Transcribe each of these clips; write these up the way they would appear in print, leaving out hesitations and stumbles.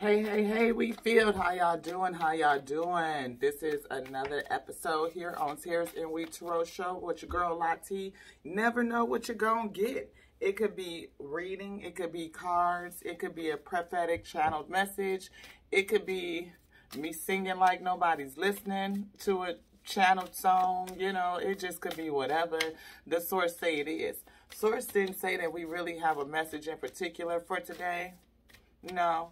Hey, we field. How y'all doing? How y'all doing? This is another episode here on Tears and We Tarot Show with your girl Lati. Never know what you're gonna get. It could be reading, it could be cards, it could be a prophetic channeled message, it could be me singing like nobody's listening to a channeled song, it just could be whatever the source say it is. Source didn't say that we really have a message in particular for today. No.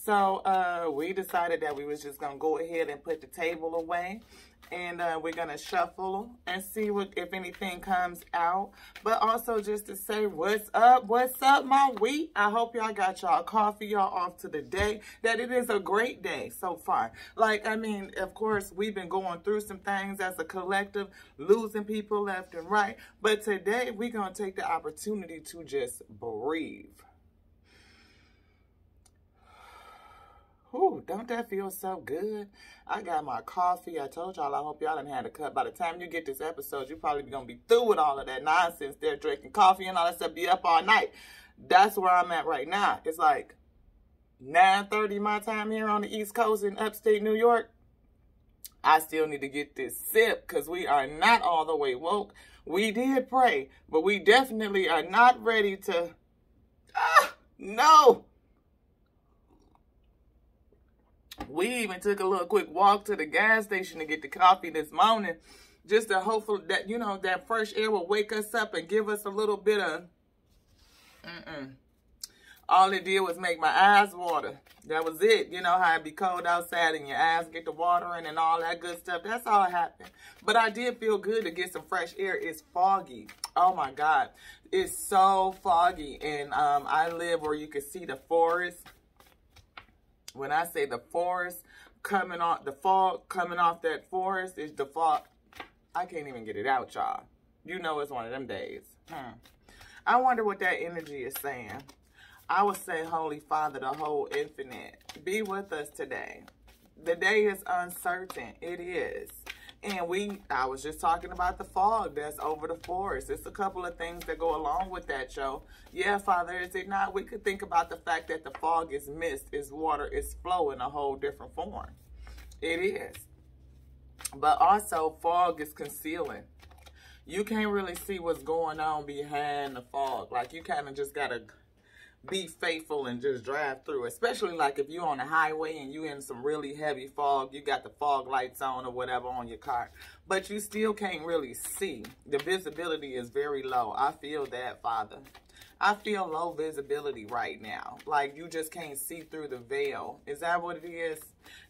So we decided that we was just going to go ahead and put the table away. And we're going to shuffle and see if anything comes out. But also just to say, what's up, my wheat? I hope y'all got y'all coffee, y'all off to the day. That it is a great day so far. Of course, we've been going through some things as a collective, losing people left and right. But today, we're going to take the opportunity to just breathe. Ooh, don't that feel so good? I got my coffee. I told y'all, I hope y'all done had a cup. By the time you get this episode, you probably going to be through with all of that nonsense there, drinking coffee and all that stuff, be up all night. That's where I'm at right now. It's like 9:30 my time here on the East Coast in upstate New York. I still need to get this sip because we are not all the way woke. We did pray, but we definitely are not ready to... no! We even took a little quick walk to the gas station to get the coffee this morning, just to hopefully that, that fresh air will wake us up and give us a little bit of, All it did was make my eyes water. That was it. You know how it be cold outside and your eyes get to watering and all that good stuff. That's all happened. But I did feel good to get some fresh air. It's foggy. Oh my God. It's so foggy. And I live where you can see the forest. When I say the forest coming off, the fog coming off that forest is the fog. I can't even get it out, y'all. You know it's one of them days. I wonder what that energy is saying. I would say, Holy Father, the whole infinite, be with us today. The day is uncertain. It is. And I was just talking about the fog that's over the forest. It's a couple of things that go along with that, yo. Yeah, Father, is it not? We could think about the fact that the fog is mist, is water, is flow in a whole different form. It is. But also, fog is concealing. You can't really see what's going on behind the fog. Like, you kind of just got to be faithful and just drive through, especially like if you're on the highway and you in some really heavy fog, you got the fog lights on or whatever on your car, but you still can't really see. The visibility is very low. I feel that, Father. I feel low visibility right now. Like you just can't see through the veil. Is that what it is?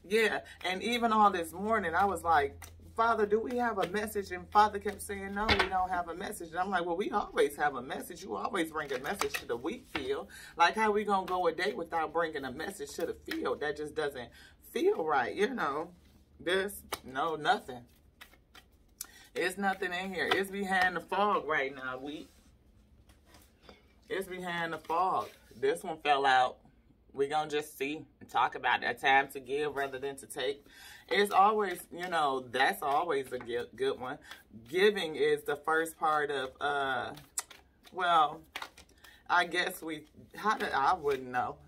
Yeah. And even all this morning, I was like, Father, do we have a message? And Father kept saying, no, we don't have a message. And I'm like, well, we always have a message. You always bring a message to the wheat field. Like, how we going to go a day without bringing a message to the field? That just doesn't feel right, No, nothing. It's nothing in here. It's behind the fog right now, wheat. It's behind the fog. This one fell out. We're going to just see and talk about that. Time to give rather than to take. It's always, that's always a good one. Giving is the first part of, I guess I wouldn't know,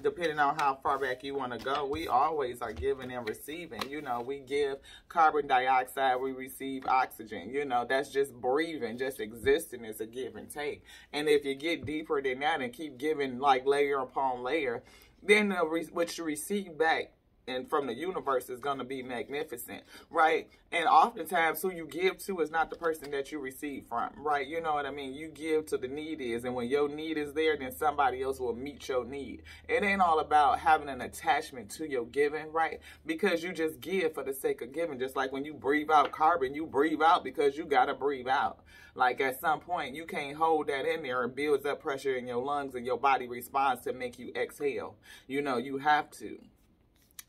depending on how far back you want to go. We always are giving and receiving. We give carbon dioxide, we receive oxygen. That's just breathing, just existing is a give and take. And if you get deeper than that and keep giving like layer upon layer, then what you receive back and from the universe is going to be magnificent, right? And oftentimes who you give to is not the person that you receive from, right? You know what I mean? You give to the need is, and when your need is there, then somebody else will meet your need. It ain't all about having an attachment to your giving, right? Because you just give for the sake of giving. Just like when you breathe out carbon, you breathe out because you got to breathe out. Like at some point, you can't hold that in there and builds up pressure in your lungs and your body responds to make you exhale. You have to.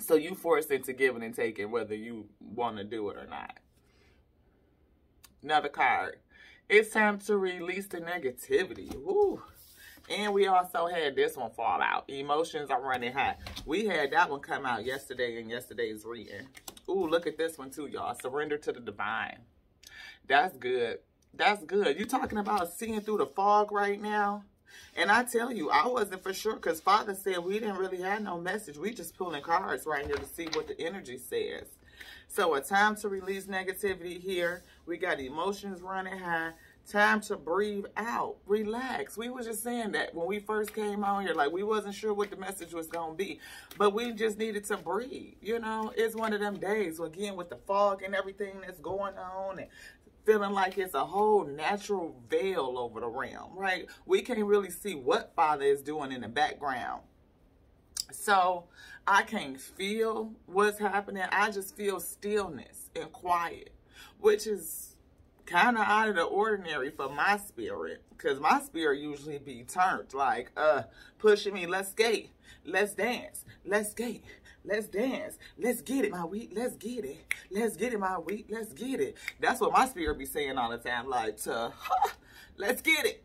So you forced into giving and taking whether you want to do it or not. Another card. It's time to release the negativity. Woo. And we also had this one fall out. Emotions are running high. We had that one come out yesterday in yesterday's reading. Ooh, look at this one too, y'all. Surrender to the divine. That's good. That's good. You talking about seeing through the fog right now? And I tell you, I wasn't for sure because Father said we didn't really have no message. We just pulling cards right here to see what the energy says. So a time to release negativity here. We got emotions running high. Time to breathe out. Relax. We were just saying that when we first came on here. Like, we wasn't sure what the message was going to be. But we just needed to breathe. You know, it's one of them days, again, with the fog and everything that's going on. And feeling like it's a whole natural veil over the realm, right? We can't really see what Father is doing in the background. So I can't feel what's happening. I just feel stillness and quiet, which is kind of out of the ordinary for my spirit, because my spirit usually be turned like pushing me. Let's skate, let's dance, let's skate, let's dance, let's get it, my wheat, let's get it, let's get it, my wheat, let's get it. That's what my spirit be saying all the time, like, let's get it.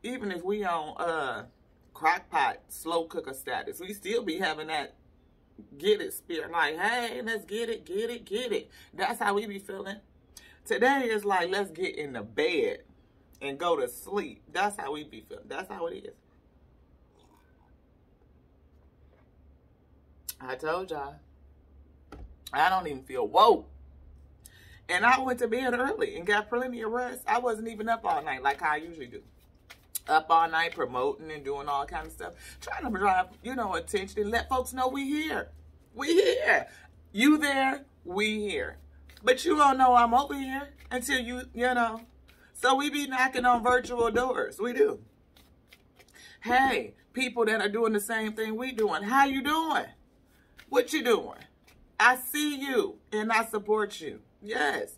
Even if we on crock pot slow cooker status, we still be having that get it spirit, like, hey, let's get it, get it, get it. That's how we be feeling. Today is like, let's get in the bed and go to sleep. That's how we be feeling. That's how it is. I told y'all, I don't even feel woke. And I went to bed early and got plenty of rest. I wasn't even up all night like I usually do. Up all night promoting and doing all kind of stuff. Trying to drive, you know, attention and let folks know we here. We here. You there, we here. But you don't know I'm over here until you know. So we be knocking on virtual doors. We do. Hey, people that are doing the same thing we doing. How you doing? What you doing? I see you and I support you. Yes.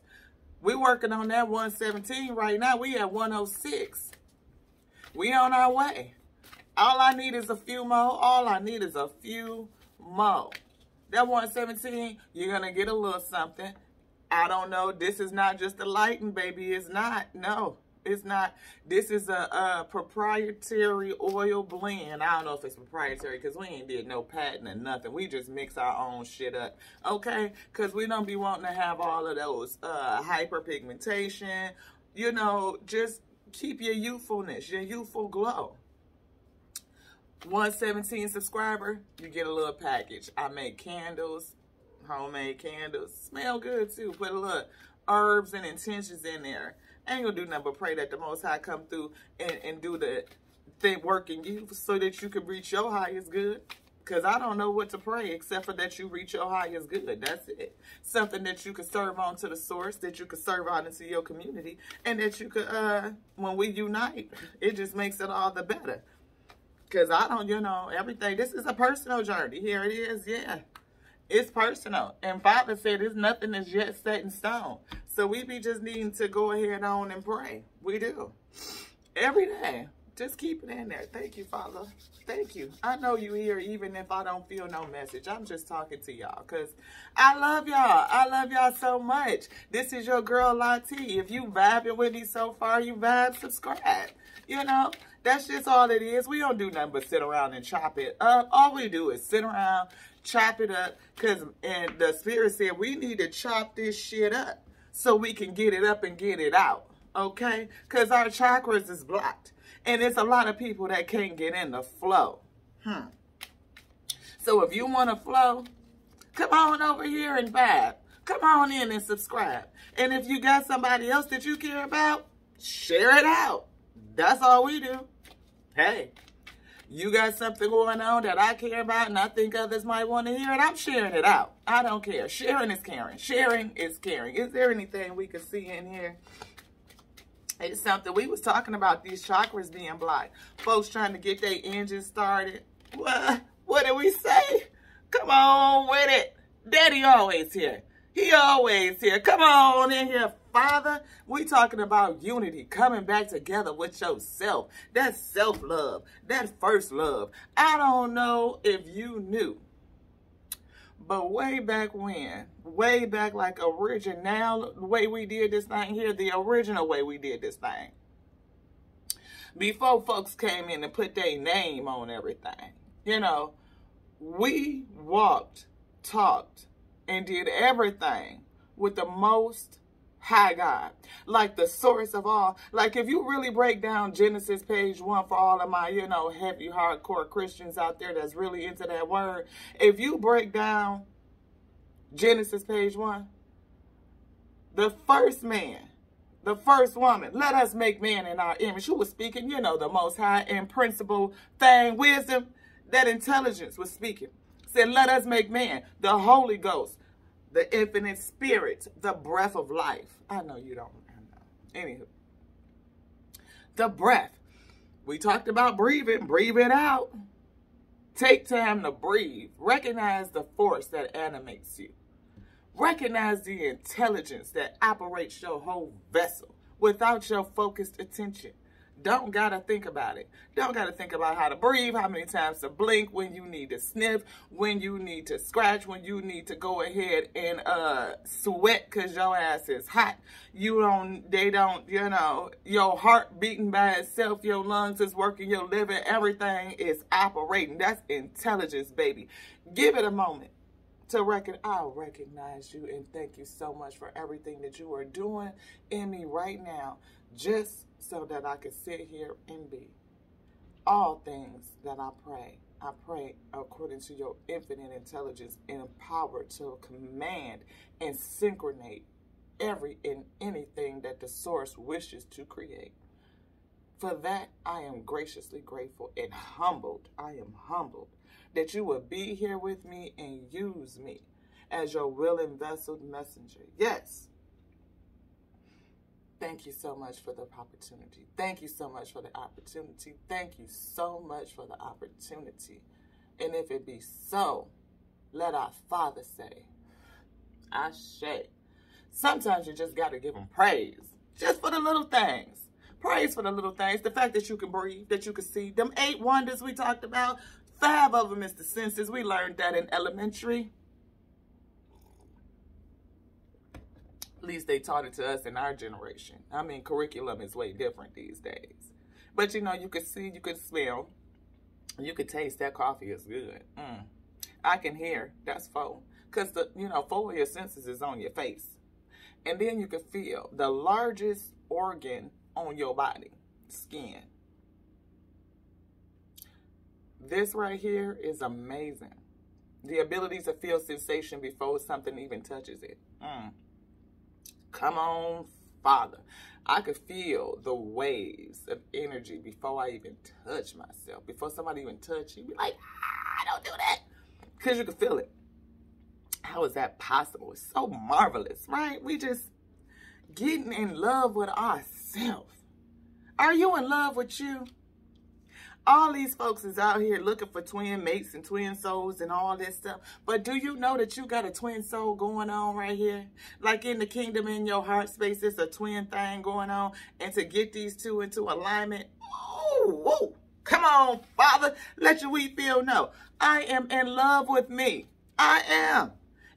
We working on that 117 right now. We at 106. We on our way. All I need is a few more. All I need is a few more. That 117, you're going to get a little something. I don't know. This is not just a lighting, baby. It's not. No, it's not. This is a proprietary oil blend. I don't know if it's proprietary because we ain't did no patent or nothing. We just mix our own shit up. Okay? Because we don't be wanting to have all of those hyperpigmentation. You know, just keep your youthfulness, your youthful glow. 117 subscriber, you get a little package. I make candles. Homemade candles. Smell good too. Put a little herbs and intentions in there. I ain't gonna do nothing but pray that the Most High come through and do the thing working you so that you can reach your highest good. Because I don't know what to pray except for that you reach your highest good. That's it. Something that you could serve on to the source, that you could serve out into your community, and that you could, when we unite, it just makes it all the better. Because I don't, you know, everything. This is a personal journey. Here it is, yeah. It's personal. And Father said there's nothing that's yet set in stone. So we be just needing to go ahead on and pray. We do. Every day. Just keep it in there. Thank you, Father. Thank you. I know you here even if I don't feel no message. I'm just talking to y'all because I love y'all. I love y'all so much. This is your girl, Lati. If you vibing with me so far, you vibe, subscribe. You know, that's just all it is. We don't do nothing but sit around and chop it up. All we do is sit around, chop it up, and the Spirit said we need to chop this shit up so we can get it up and get it out, okay? Because our chakras is blocked, and there's a lot of people that can't get in the flow. So if you want to flow, come on over here and vibe. Come on in and subscribe. And if you got somebody else that you care about, share it out. That's all we do. Hey. You got something going on that I care about and I think others might want to hear it, I'm sharing it out. I don't care. Sharing is caring. Sharing is caring. Is there anything we can see in here? It's something. We was talking about these chakras being blocked. Folks trying to get their engines started. What did we say? Come on with it. Daddy always here. He always here. Come on in here, Father. We talking about unity, coming back together with yourself. That self-love, that first love. I don't know if you knew, but way back when, way back like original, the way we did this thing here, the original way we did this thing, before folks came in and put their name on everything, you know, we walked, talked, and did everything with the most high God, like the source of all. Like if you really break down Genesis page 1 for all of my, you know, heavy, hardcore Christians out there that's really into that word. If you break down Genesis page 1, the first man, the first woman, let us make man in our image. Who was speaking? You know, the most high and principal thing, wisdom, that intelligence was speaking. Said, let us make man, the Holy Ghost, the infinite spirit, the breath of life. I know you don't. I know. Anywho, the breath. We talked about breathing. Breathe it out. Take time to breathe. Recognize the force that animates you. Recognize the intelligence that operates your whole vessel without your focused attention. Don't gotta think about it. Don't gotta think about how to breathe, how many times to blink, when you need to sniff, when you need to scratch, when you need to go ahead and sweat because your ass is hot. You know, your heart beating by itself, your lungs is working, your liver, everything is operating. That's intelligence, baby. Give it a moment to I'll recognize you and thank you so much for everything that you are doing in me right now, just so that I can sit here and be. All things that I pray according to your infinite intelligence and empowered to command and synchronate every and anything that the source wishes to create. For that, I am graciously grateful and humbled. I am humbled that you will be here with me and use me as your willing vessel messenger. Yes. Thank you so much for the opportunity. Thank you so much for the opportunity. Thank you so much for the opportunity. And if it be so, let our Father say, Ashe. Sometimes you just got to give him praise. Just for the little things. Praise for the little things. The fact that you can breathe, that you can see. Them 8 wonders we talked about, 5 of them is the senses. We learned that in elementary. At least they taught it to us in our generation. I mean, curriculum is way different these days. But, you know, you could see, you could smell, you could taste that coffee is good. I can hear. That's 4. Because, 4 of your senses is on your face. And then you can feel the largest organ on your body, skin. This right here is amazing. The ability to feel sensation before something even touches it. Come on, Father. I could feel the waves of energy before I even touch myself. Before somebody even touch you, be like, don't do that. Because you can feel it. How is that possible? It's so marvelous, right? We just getting in love with ourselves. Are you in love with you? All these folks is out here looking for twin mates and twin souls and all this stuff. But do you know that you got a twin soul going on right here? Like in the kingdom, in your heart space, it's a twin thing going on. And to get these two into alignment, oh, come on, Father, let your wheat field know. I am in love with me. I am.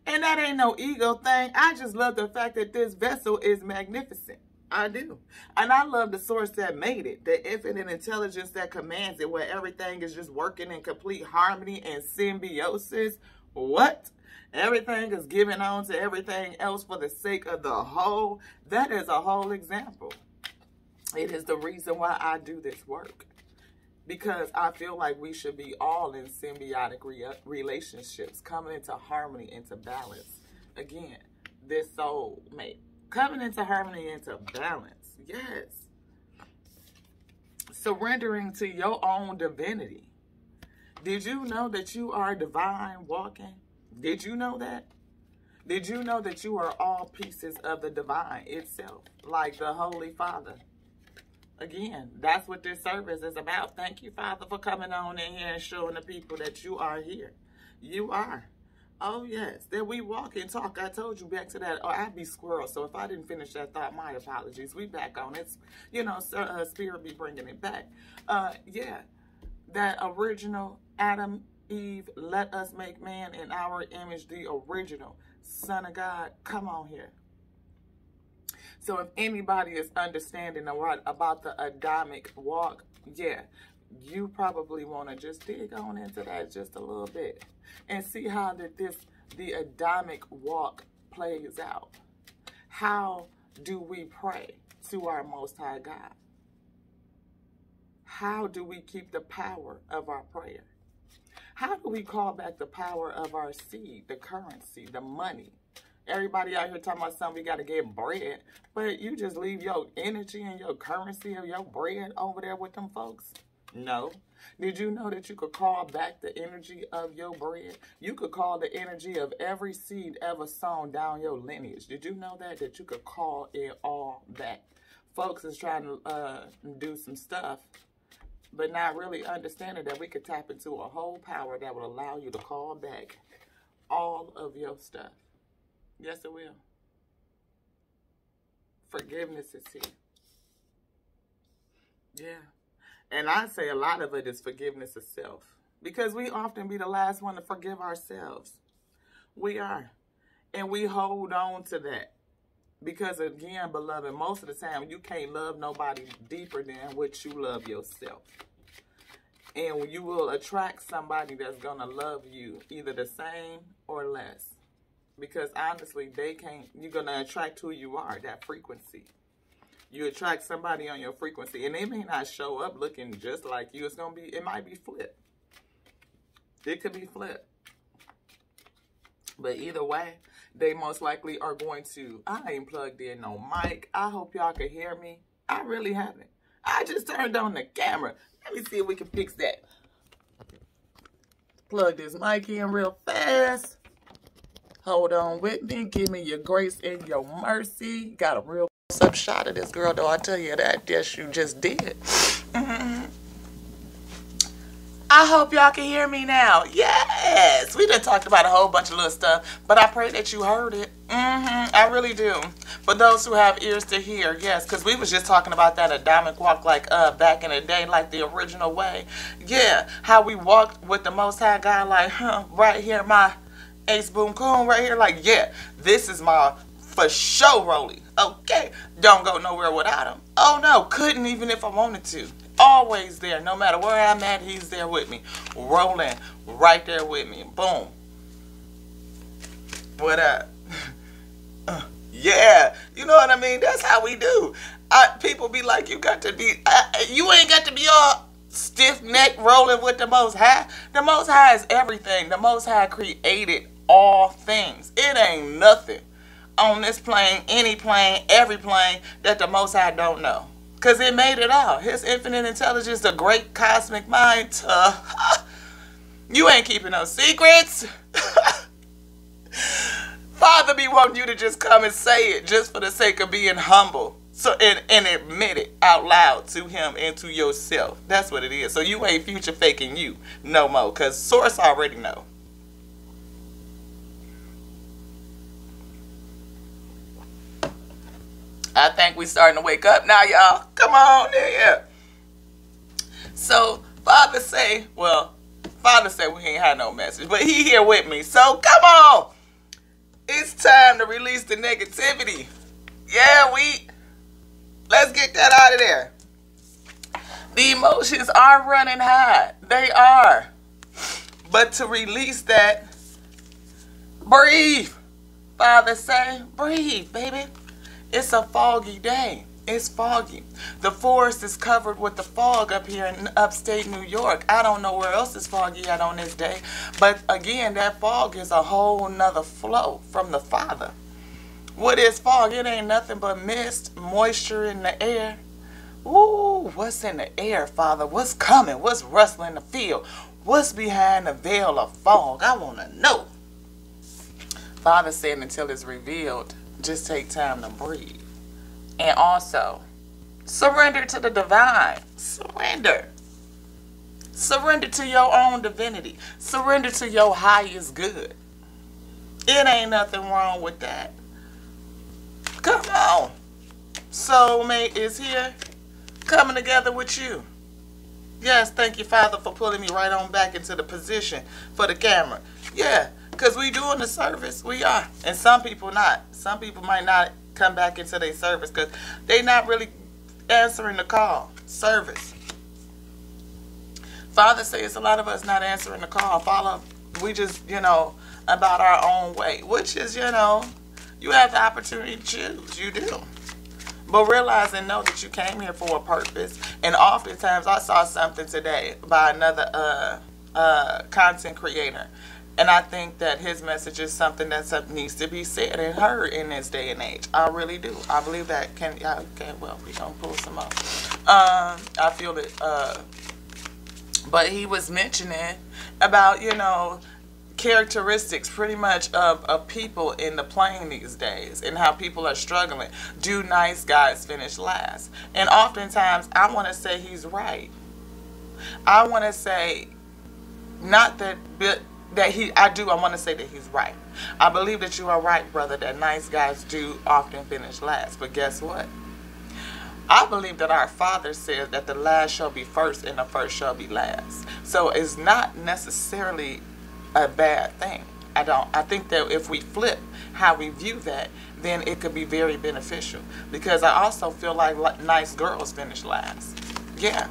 And that ain't no ego thing. I just love the fact that this vessel is magnificent. I do. And I love the source that made it, the infinite intelligence that commands it, where everything is just working in complete harmony and symbiosis. What? Everything is given on to everything else for the sake of the whole. That is a whole example. It is the reason why I do this work. Because I feel like we should be all in symbiotic relationships, coming into harmony, into balance. Again, this soul mate. Coming into harmony, into balance. Yes. Surrendering to your own divinity. Did you know that you are divine walking? Did you know that? Did you know that you are all pieces of the divine itself? Like the Holy Father. Again, that's what this service is about. Thank you, Father, for coming on in here and showing the people that you are here. You are. Oh, yes, that we walk and talk. I told you back to that. Oh, I'd be squirrel. So if I didn't finish that thought, my apologies. We back on it. You know, Spirit be bringing it back. Yeah, that original Adam, Eve, let us make man in our image, the original Son of God. Come on here. So if anybody is understanding about the Adamic walk, yeah, you probably want to just dig on into that just a little bit and see how the Adamic walk plays out. How do we pray to our Most High God? How do we keep the power of our prayer? How do we call back the power of our seed, the currency, the money? Everybody out here talking about something, we got to get bread, but you just leave your energy and your currency of your bread over there with them folks? No. Did you know that you could call back the energy of your bread? You could call the energy of every seed ever sown down your lineage. Did you know that? That you could call it all back. Folks is trying to do some stuff, but not really understanding that we could tap into a whole power that will allow you to call back all of your stuff. Yes, it will. Forgiveness is here. Yeah. And I say a lot of it is forgiveness of self. Because we often be the last one to forgive ourselves. We are. And we hold on to that. Because again, beloved, most of the time you can't love nobody deeper than what you love yourself. And you will attract somebody that's going to love you either the same or less. Because honestly, you're going to attract who you are, that frequency. You attract somebody on your frequency, and they may not show up looking just like you. It might be flipped. It could be flipped. But either way, they most likely are going to, I ain't plugged in no mic. I hope y'all can hear me. I really haven't. I just turned on the camera. Let me see if we can fix that. Plug this mic in real fast. Hold on with me. Give me your grace and your mercy. Got a real up shot of this girl, though. I tell you that. Yes, you just did. I hope y'all can hear me now. Yes. We done talked about a whole bunch of little stuff, but I pray that you heard it. I really do. For those who have ears to hear, yes, because we was just talking about that Adamic walk like back in the day, like the original way. Yeah, how we walked with the Most High God, like, right here, my ace boom coon right here, like, yeah, this is my for sure rolling. Okay, don't go nowhere without him. Oh no, couldn't even if I wanted to. Always there, no matter where I'm at, he's there with me. Rolling right there with me. Boom. What up? Yeah, you know what I mean? That's how we do. People be like, you ain't got to be all stiff neck rolling with the Most High. The Most High is everything. The Most High created all things. It ain't nothing on this plane, any plane, every plane that the Most High don't know. Because it made it all. His infinite intelligence, the great cosmic mind. You ain't keeping no secrets. Father be wanting you to just come and say it just for the sake of being humble. So and admit it out loud to him and to yourself. That's what it is. So you ain't future faking you no more. Because Source already know. I think we starting to wake up now, y'all. Come on, yeah. So, Father say we ain't had no message, but he here with me. So, come on. It's time to release the negativity. Yeah, let's get that out of there. The emotions are running high. They are. But to release that, breathe. Father say, breathe, baby. It's a foggy day. It's foggy. The forest is covered with the fog up here in upstate New York. I don't know where else is foggy at on this day. But again, that fog is a whole nother flow from the Father. What is fog? It ain't nothing but mist, moisture in the air. Ooh, what's in the air, Father? What's coming? What's rustling the field? What's behind the veil of fog? I want to know. Father said until it's revealed, just take time to breathe. And also, surrender to the divine. Surrender. Surrender to your own divinity. Surrender to your highest good. It ain't nothing wrong with that. Come on. Soulmate is here, coming together with you. Yes, thank you, Father, for pulling me right on back into the position for the camera. Yeah. Because we doing the service. We are. And some people not. Some people might not come back into their service because they not really answering the call. Service. Father says a lot of us not answering the call. We just, about our own way. Which is, You have the opportunity to choose. You do. But realize and know that you came here for a purpose. And oftentimes, I saw something today by another content creator. And I think that his message is something that needs to be said and heard in this day and age. I really do. I believe that okay, well, we're going to pull some up. I feel it. But he was mentioning about, characteristics pretty much of people in the playing these days and how people are struggling. Do nice guys finish last? And oftentimes, I want to say he's right. I want to say, not that, but I want to say that he's right. I believe that you are right, brother, that nice guys do often finish last. But guess what? I believe that our Father says that the last shall be first and the first shall be last. So it's not necessarily a bad thing. I think that if we flip how we view that, then it could be very beneficial. Because I also feel like nice girls finish last. Yeah.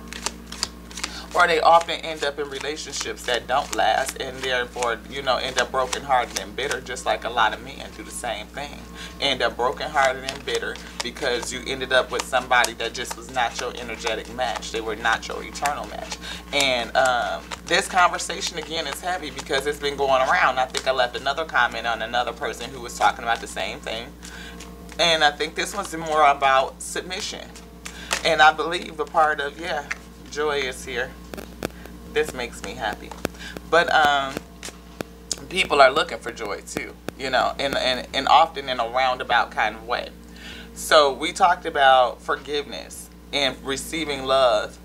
Or they often end up in relationships that don't last, and therefore, end up brokenhearted and bitter, just like a lot of men do the same thing. End up brokenhearted and bitter because you ended up with somebody that just was not your energetic match. They were not your eternal match. And this conversation, again, is heavy because it's been going around. I think I left another comment on another person who was talking about the same thing. And I think this one's more about submission. And I believe the part of, Joy is here. This makes me happy. But people are looking for joy too, and often in a roundabout kind of way. So we talked about forgiveness and receiving love.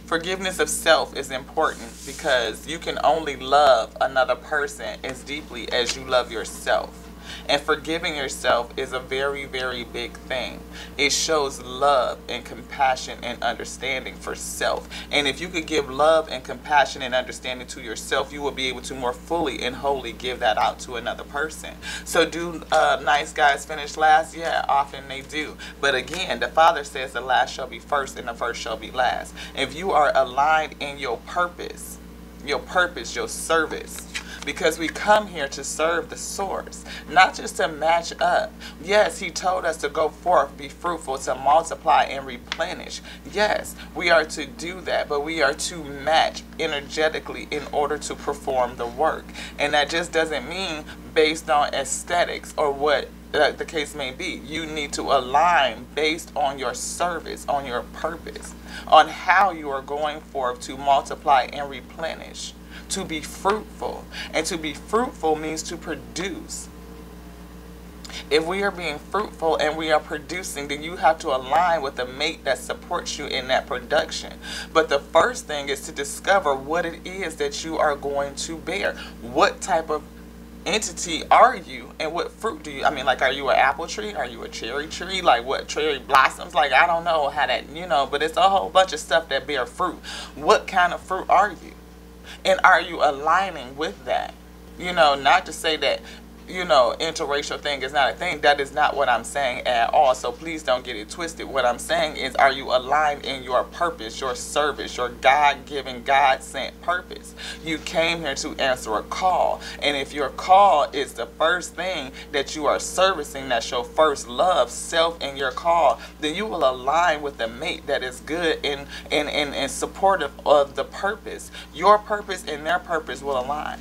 Forgiveness of self is important because you can only love another person as deeply as you love yourself. And forgiving yourself is a very, very big thing. It shows love and compassion and understanding for self. And if you could give love and compassion and understanding to yourself, you will be able to more fully and wholly give that out to another person. So do nice guys finish last? Yeah, often they do. But again, the Father says the last shall be first and the first shall be last. If you are aligned in your purpose, your service, because we come here to serve the source, not just to match up. Yes, he told us to go forth, be fruitful, to multiply and replenish. Yes, we are to do that, but we are to match energetically in order to perform the work. And that just doesn't mean based on aesthetics or what the case may be. You need to align based on your service, on your purpose, on how you are going forth to multiply and replenish, to be fruitful. And to be fruitful means to produce. If we are being fruitful and we are producing, then you have to align with a mate that supports you in that production. But the first thing is to discover what it is that you are going to bear. What type of entity are you, and what fruit do you, are you an apple tree? Are you a cherry tree? Like what, cherry blossoms? Like, I don't know how that, but it's a whole bunch of stuff that bear fruit. What kind of fruit are you? And are you aligning with that? Not to say that, interracial thing is not a thing. That is not what I'm saying at all. So please don't get it twisted. What I'm saying is, are you aligned in your purpose, your service, your God-given, God-sent purpose? You came here to answer a call. And if your call is the first thing that you are servicing, that's your first love, self, and your call, then you will align with a mate that is good and supportive of the purpose. Your purpose and their purpose will align.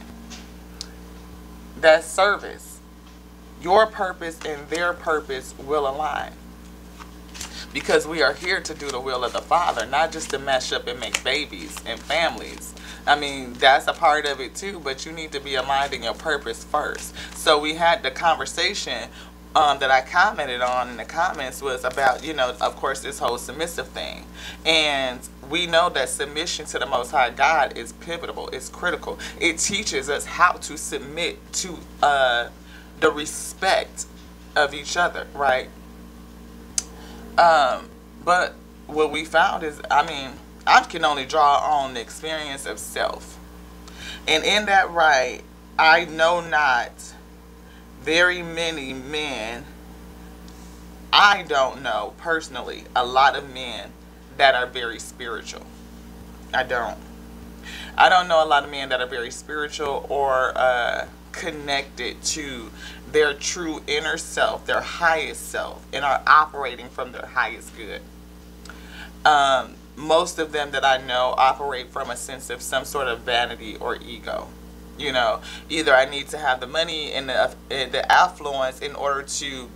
That service, your purpose and their purpose will align. Because we are here to do the will of the Father, not just to mesh up and make babies and families. That's a part of it too, but you need to be aligned in your purpose first. So we had the conversation that I commented on in the comments was about, of course, this whole submissive thing. And we know that submission to the Most High God is pivotal. It's critical. It teaches us how to submit to the respect of each other, right? But what we found is, I can only draw on the experience of self. And in that, right, I know not very many men, I don't know personally a lot of men that are very spiritual. I don't. I don't know a lot of men that are very spiritual or connected to their true inner self, their highest self, and are operating from their highest good. Most of them that I know operate from a sense of some sort of vanity or ego. You know, either I need to have the money and the affluence in order to,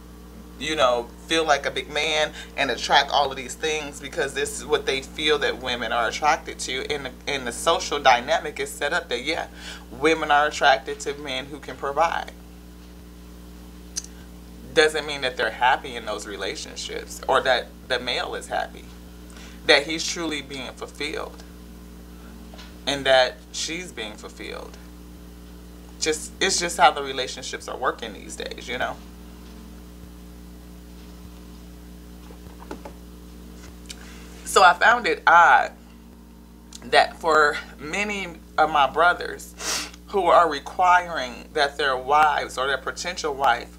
you know, feel like a big man and attract all of these things, because this is what they feel that women are attracted to. And the social dynamic is set up that, yeah, women are attracted to men who can provide. Doesn't mean that they're happy in those relationships, or that the male is happy, that he's truly being fulfilled, and that she's being fulfilled. It's just how the relationships are working these days, you know. So I found it odd that for many of my brothers who are requiring that their wives or their potential wife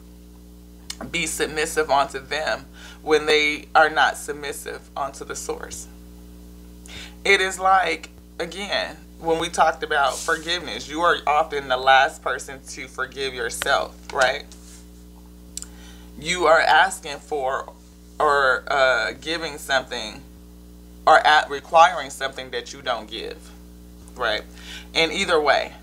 be submissive onto them when they are not submissive onto the source. It is like, again, when we talked about forgiveness, you are often the last person to forgive yourself, right? You are asking for or giving something, or requiring something that you don't give, right? And either way,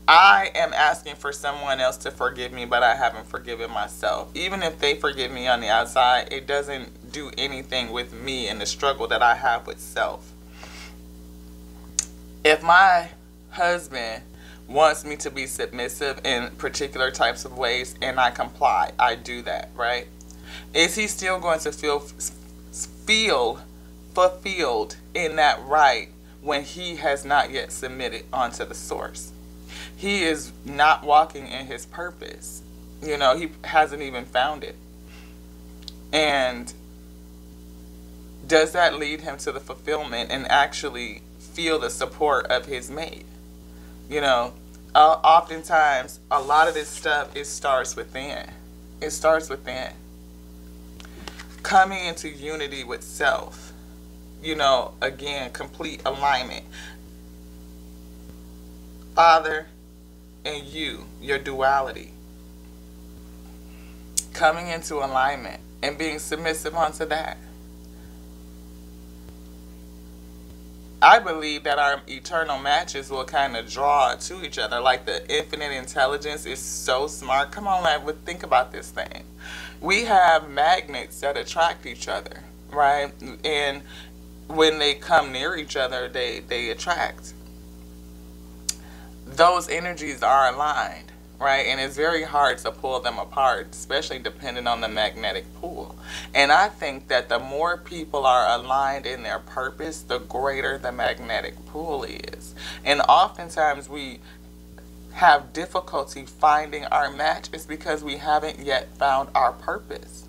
I am asking for someone else to forgive me, but I haven't forgiven myself. Even if they forgive me on the outside, it doesn't do anything with me and the struggle that I have with self. If my husband wants me to be submissive in particular types of ways and I comply, I do that, right? Is he still going to feel fulfilled in that right when he has not yet submitted onto the source? He is not walking in his purpose. You know, he hasn't even found it. And does that lead him to the fulfillment and actually feel the support of his mate? You know, oftentimes a lot of this stuff, it starts within. It starts within. Coming into unity with self. You know, again, complete alignment. Father and you, your duality. Coming into alignment and being submissive onto that. I believe that our eternal matches will kind of draw to each other. Like the infinite intelligence is so smart. Come on, lad, think about this thing. We have magnets that attract each other, right? And when they come near each other, they attract. Those energies are aligned, right? And it's very hard to pull them apart, especially depending on the magnetic pull. And I think that the more people are aligned in their purpose, the greater the magnetic pull is. And oftentimes we have difficulty finding our match is because we haven't yet found our purpose.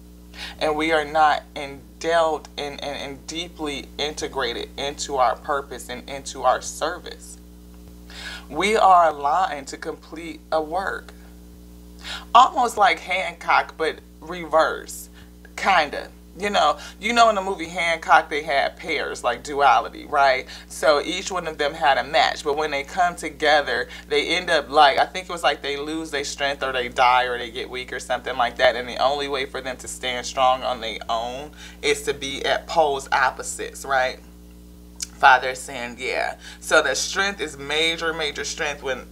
And we are not indwelled and deeply integrated into our purpose and into our service. We are aligned to complete a work. Almost like Hancock, but reverse. Kinda. You know in the movie Hancock, they had pairs, like duality, right? So each one of them had a match. But when they come together, they end up like, I think it was like they lose their strength or they die or they get weak or something like that. And the only way for them to stand strong on their own is to be at poles opposites, right? Father is saying, yeah. So the strength is major strength when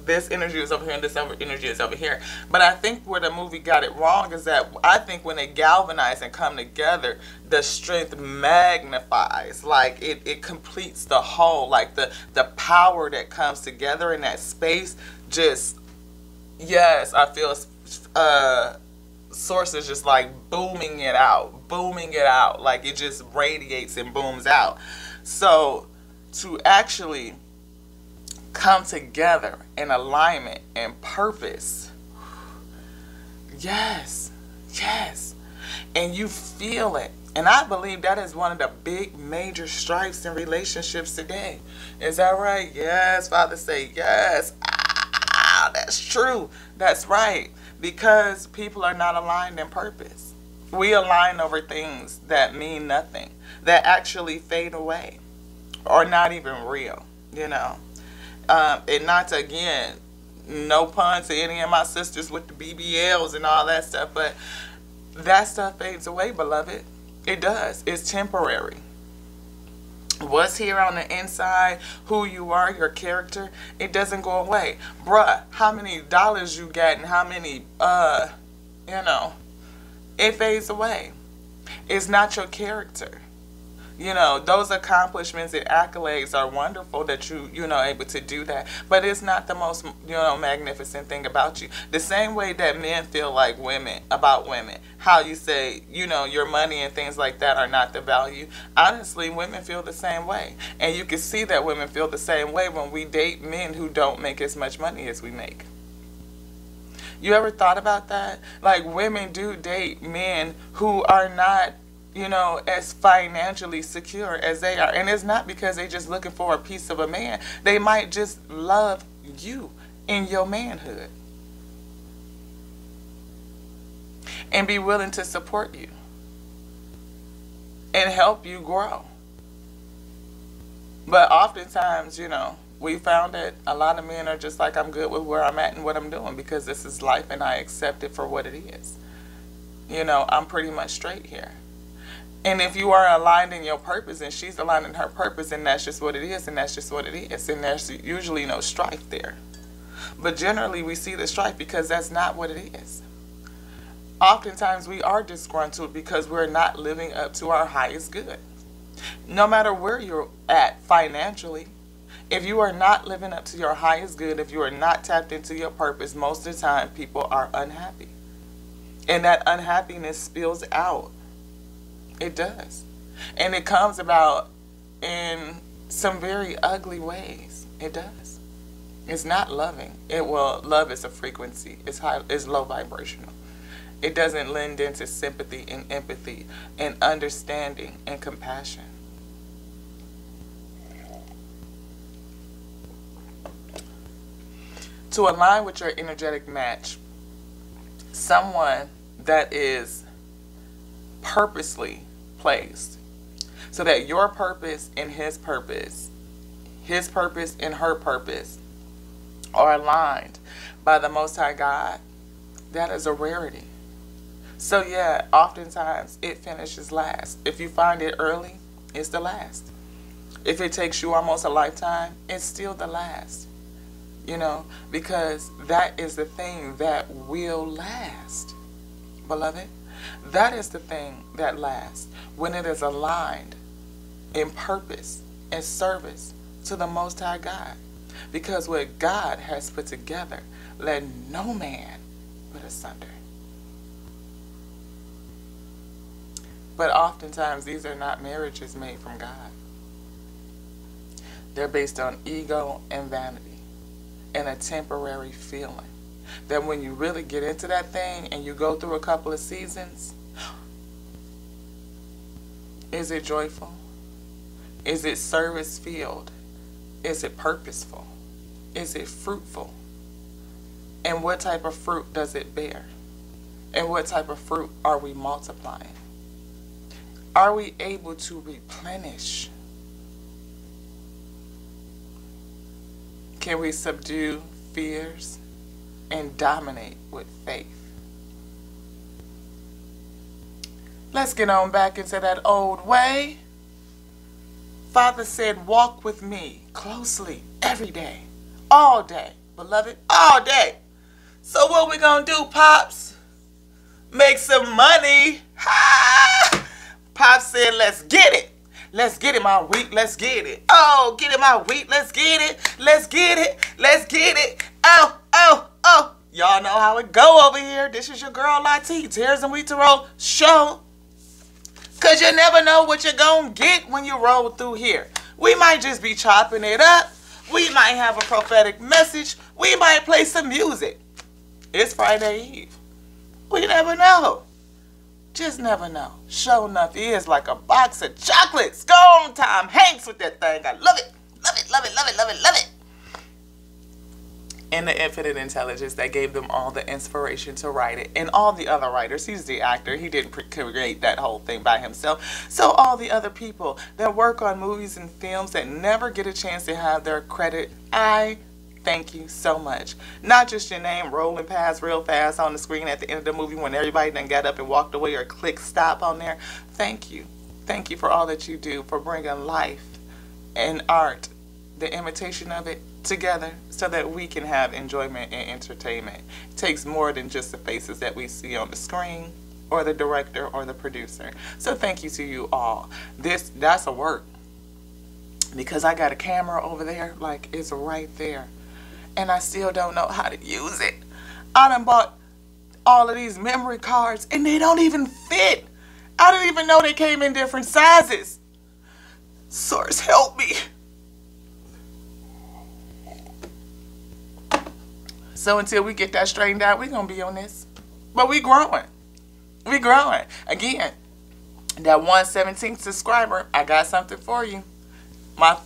this energy is over here and this other energy is over here. But I think where the movie got it wrong is that I think when they galvanize and come together, the strength magnifies. Like it completes the whole. Like the power that comes together in that space just, yes, I feel source is just like booming it out. Like it just radiates and booms out. So to actually come together in alignment and purpose, yes, and you feel it. And I believe that is one of the big major strifes in relationships today. Is that right? Yes, Father say yes. Ah, that's true. That's right. Because people are not aligned in purpose. We align over things that mean nothing, that actually fade away, or not even real. you know. And not to, again, no pun to any of my sisters with the BBLs and all that stuff, but that stuff fades away, beloved. It does. It's temporary. What's here on the inside, who you are, your character, it doesn't go away. Bruh, how many dollars you got and how many, you know, it fades away. It's not your character. You know, those accomplishments and accolades are wonderful that you know, able to do that. But it's not the most, you know, magnificent thing about you. The same way that men feel like women, about women. How you say, you know, your money and things like that are not the value. Honestly, women feel the same way. And you can see that women feel the same way when we date men who don't make as much money as we make. You ever thought about that? Like, women do date men who are not, you know, as financially secure as they are. And it's not because they're just looking for a piece of a man. They might just love you in your manhood and be willing to support you and help you grow. But oftentimes, you know, we found that a lot of men are just like, I'm good with where I'm at and what I'm doing because this is life and I accept it for what it is. You know, I'm pretty much straight here. And if you are aligned in your purpose and she's aligned in her purpose, and that's just what it is, and that's just what it is, and there's usually no strife there. But generally we see the strife because that's not what it is. Oftentimes we are disgruntled because we're not living up to our highest good. No matter where you're at financially, if you are not living up to your highest good, if you are not tapped into your purpose, most of the time people are unhappy. And that unhappiness spills out. It does. And it comes about in some very ugly ways. It does. It's not loving. Love is a frequency. It's low vibrational. It doesn't lend into sympathy and empathy and understanding and compassion. To align with your energetic match, someone that is purposely placed so that your purpose and his purpose and her purpose are aligned by the Most High God, that is a rarity. So yeah, oftentimes it finishes last. If you find it early, it's the last. If it takes you almost a lifetime, it's still the last. You know, because that is the thing that will last, beloved. That is the thing that lasts when it is aligned in purpose and service to the Most High God. Because what God has put together, let no man put asunder. But oftentimes these are not marriages made from God. They're based on ego and vanity and a temporary feeling. That when you really get into that thing and you go through a couple of seasons, is it joyful? Is it service-filled? Is it purposeful? Is it fruitful? And what type of fruit does it bear? And what type of fruit are we multiplying? Are we able to replenish? Can we subdue fears and dominate with faith? Let's get on back into that old way. Father said, walk with me closely every day, all day, beloved, all day. So what we gonna do, Pops? Make some money. Ha! Pops said, let's get it. Let's get it, my wheat. Let's get it. Oh, get it, my wheat. Let's get it. Let's get it. Let's get it. Oh, oh, oh. Y'all know how it go over here. This is your girl, Lati, Tears and Wheat to Roll show. Because you never know what you're going to get when you roll through here. We might just be chopping it up. We might have a prophetic message. We might play some music. It's Friday Eve. We never know. Just never know. Sure enough, he is like a box of chocolates. Go on, Tom Hanks with that thing. I love it. Love it, love it, love it, love it, love it. and the infinite intelligence that gave them all the inspiration to write it, and all the other writers. He's the actor. He didn't create that whole thing by himself. So all the other people that work on movies and films that never get a chance to have their credit, I thank you so much. Not just your name rolling past real fast on the screen at the end of the movie when everybody done got up and walked away or click stop on there. Thank you. Thank you for all that you do, for bringing life and art, the imitation of it, together so that we can have enjoyment and entertainment. It takes more than just the faces that we see on the screen or the director or the producer. So thank you to you all. That's a work, because I got a camera over there, like it's right there, and I still don't know how to use it. I done bought all of these memory cards and they don't even fit. I didn't even know they came in different sizes. Source, help me. So until we get that straightened out, we're going to be on this. But we growing. We growing. Again, that 117th subscriber, I got something for you. My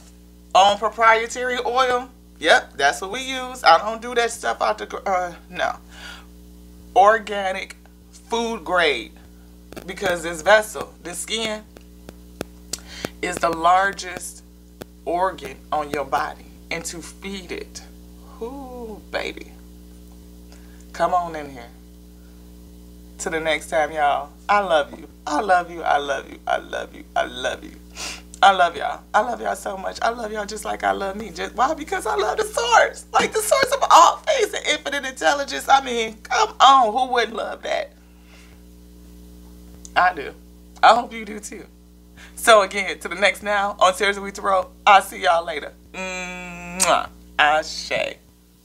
own proprietary oil. Yep, that's what we use. I don't do that stuff out the... no. Organic food grade. Because this vessel, this skin, is the largest organ on your body. And to feed it, ooh, baby. Come on in here. Till the next time, y'all. I love you. I love you. I love you. I love you. I love you. I love y'all. I love y'all so much. I love y'all just like I love me. Just why? Because I love the source. Like the source of all things, the infinite intelligence. I mean, come on. Who wouldn't love that? I do. I hope you do too. So again, to the next now on Tears of We Tarot. I'll see y'all later. Mwah. Ashe.